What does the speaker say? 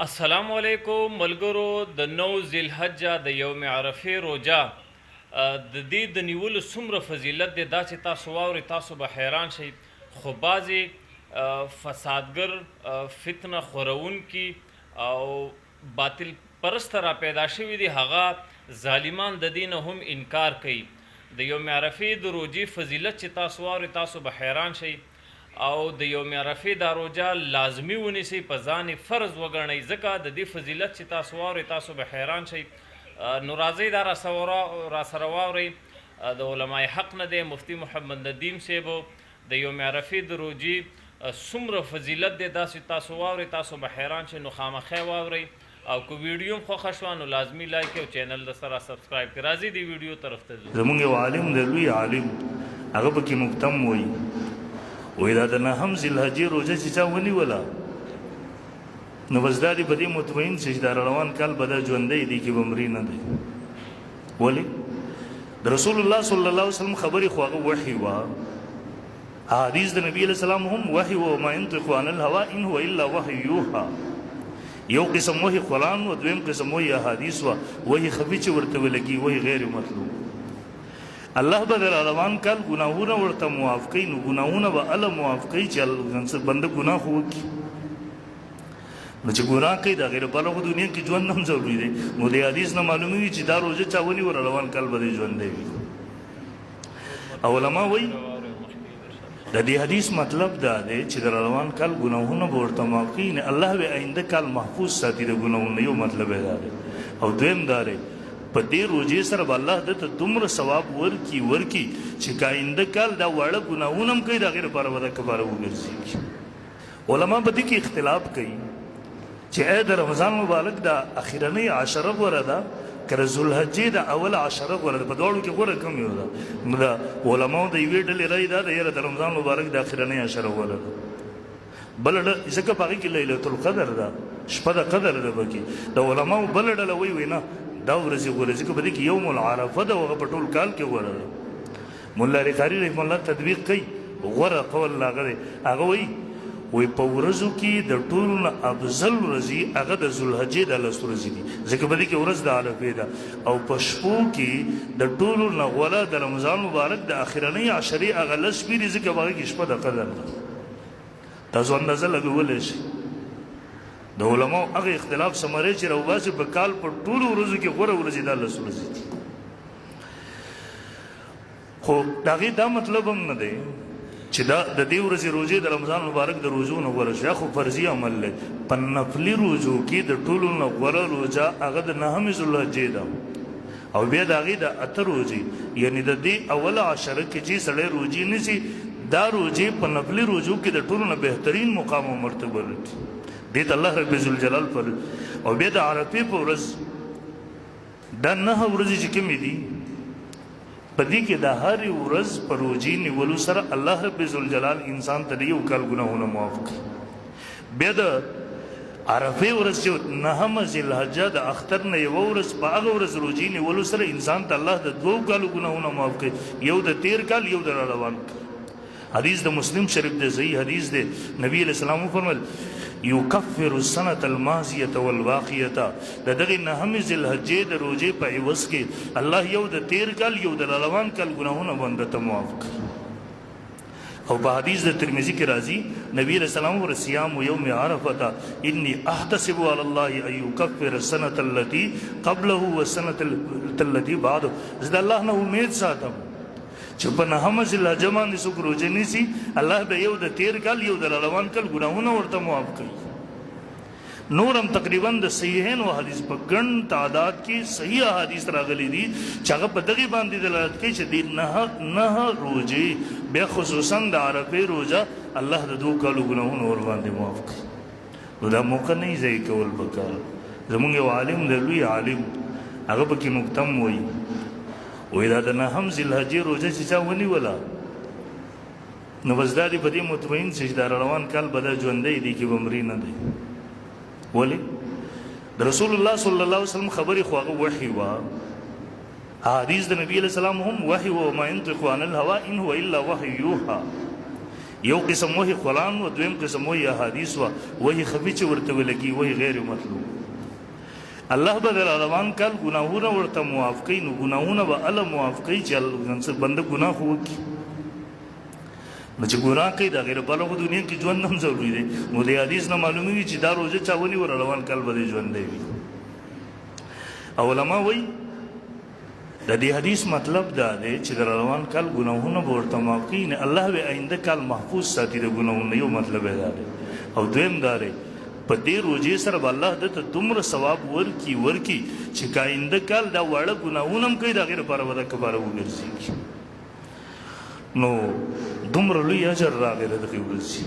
السلام علیکم ملګرو د نو ذی الحجه د یوم عرفه روجا د دې د نیولو څومره فضیلت دی دا چې تاسو واورئ تاسو به حیران شئ خو بعضې فسادګر فتنه خورونکي او باطل پرسته را پیدا شوي دي هغه ظالمان د دې نه هم انکار کوي د یوم عرفې د روجې فضیلت چې تاسو واورئ تاسو به حیران شئ او د یوم عرفې دا روجه لازمي ونیسئ په ځان فرض وګڼئ ځکه د دې فضیلت چې تاسو واورئ تاسو به حیران شئ نو راځئ دا راسره واورئ د علماء حق نه دی مفتی محمد ندیم صاحبو د یوم عرفې د روجې څومره فضیلت دی داسې تاسو واورئ تاسو به حیران شئ نو خامخا واورئ او که ویډیو هم خوښه شوه نو لازمي لایک او چینل د سره سبسکرایب کړئ راځئ د ویډیو طرف ته ځو زمونږ یو عالم دی لوی عالم هغه پکې مقتم وایي وی دا د نهم ذی الحجې روژه چې چا ونیوله نو بس دا دې په دې مطمئن شي چې دا روان کال به دا ژوندی دی کې به مري نه دی ولې د رسول الله صلی الله علیه وسلم خبرې خو هغه وحي وه حدیث د نبی علیه السلام هم وحي و ما ينطق عن الهوا ان هو الا وحي یوحى یو قسم وحي قرآن و دویم قسم وحي احادیث و وحي خفي چې ورته ولګي وحي غیر مطلوب الله به در روان کال ګناهونه ورته معاف کوي نو ګناهونه به الله معاف کوي چې بنده ګناه خو وکړي نو چې ګناه کوي د هغې لپاره خو دنیا کې ژوند هم ضروري دی نو د حدیث نه معلومېږي چې دا روژه چا ونیوله روان کال به دی ژوندی وي او علما وایي د دې حدیث مطلب دا دی چې د روان کال ګناهونه به ورته معاف کوي نه الله به آینده کال محفوظ ساتي د ګناهونو یو مطلب یې دا دی او دویم دا دی په دې روژې سره به الله ده ته دومره ثواب ورکي چې که آینده کال دا واړه ګناهونه هم کوي د هغې لپاره به دا کفاره وګرځېږي علما په دې کې اختلاف کوي چې ای د رمضان مبارک دا اخرنۍ عشره غوره ده که د ذوالحجې د اوله عشره غوره ده په دواړو کې غوره کم یو ده نو د علماو د یوې ډلې رایې دا ده یاره د رمضان مبارک د اخرنۍ عشره غوره ده بله ځکه په هغې کې لیلة القدر ده شپه د قدر ده پکې د علماو بله ډله وایي نه دا ورځې غوره ځکه په دې کې یوم العرفه ده هغه په ټول کال کې غوره ده ملا علی قاري رحمه الله تطبیق کوي غوره قول هغه دی هغه وایي په ورځو کې د ټولو نه افضل ورځې هغه د ذوالحجې د لس ورځې دي ځکه په دې کې ورځ د عرفې ده او په شپو کې د ټولو نه غوره د رمضان مبارک د اخرنۍ عشرې هغه لس شپې دي ځکه په هغې کې شپه د قدر ده تاسو اندازه لګولی شئ د علماو هغه اختلاف ثمرې چې راوباسي په کال په ټولو ورځو کې غوره ورځې دا لس ورځې دي خو د هغې دا مطلب هم نه دی چې دا د دې ورځې روژې د رمضان مبارک د روژو نه غوره شي خو فرضي عمل دی په نفلي روژو کې د ټولو نه غوره روژه هغه د نهمې ذوالحجې ده او بیا د هغې د اته روژې یعنې د دې اوله عشره کې چې سړی روژې نیسي دا روژې په نفلي روژو کې د ټولو نه بهترین مقام او مرتبه لري دې ته الله رب ذوالجلال پر او بیا د عرفې په ورځ دا نهه ورځې چې کومې دي په دې کې د هرې ورځ په روژې نیولو سره الله رب ذوالجلال انسان ته د یو کال ګناهونه معاف کړي بیا د عرفې ورځ چې نهمه ذی الحجه د اختر نه یوه ورځ په هغه ورځ روژې نیولو سره انسان ته الله د دوو کالو ګناهونه معاف کړي یو د تیر کال یو د روان کال حدیث د مسلم شریف دی صحیح حدیث دی نبی علیہ السلام وفرمایل یکفر السنة الماضیة والباقیة د دغې نهمې ذی الحجې د روژې په عوض کې الله یو د تیر کال یو د روان کال ګناهونه بنده ته معاف کړي او په حدیث د ترمذي کې راځي نبی علیہ السلام ور صيام یوم عرفه انی احتسب علی الله ان یکفر السنة التي قبله والسنة التي بعده زه د الله نه امید ساتم چې په نهمه ذی الحجه باندې څوک روژه نیسي الله به یو د تیر کال یو د روان کال ګناهونه ورته معاف کوي نور هم تقریبا د صحیحین و حدیث په ګڼ تعداد کې صحیح احادیث راغلي دي چې هغه په دغې باندې دلالت کوي چې دې نهه روژې بیا خصوصا د عرفې روژه الله د دوو کالو ګناهونه ورباندې معاف کوي نو دا موقع نه یې ضایع کول پکار زمونږ یو عالم دی لوی عالم هغه پکې مقتم وایي وی دا د نهم ذی الحجې روژه چې چا ونیوله نو بس دا دې په دې مطمئن شي چې دا روان کال به دا ژوندی دی کې به مري نه دی ولې د رسول الله صلی الله علیه وسلم خبرې خو هغه وحي وه حدیث د نبی علیه السلام هم وحي و ما ينطق عن الهوا ان هو الا وحي یوحى یو قسم وحی قرآن و دویم قسم وحی احادیث و وحی خفی چې ورته ولګي وحی غیر مطلوب الله به در روان کال ګناهونه ورته معاف کوي نو ګناهونه به الله معاف کوي چې بنده ګناه خو وکړي نو چې ګناه کوي د غیر بالغ دنیا کې ژوند هم ضروري دی نو د حدیث نه معلومیږي چې دا روزه چا ونی ور روان کال به ژوند دی علماء وایي د دې حدیث مطلب دا دی چې د روان کال ګناهونه به ورته معاف کوي نه الله به آینده کال محفوظ ساتي د ګناهونو یو مطلب یې دا دی او دویم دا دی په دې روزې سره به الله دته دومره ثواب ورکي چې که آینده کال دا واړه ګناهونه هم کوي د هغې لپاره به دا کفاره وګرځېږي نو دومره لوی اجر راغی د دغې ورځې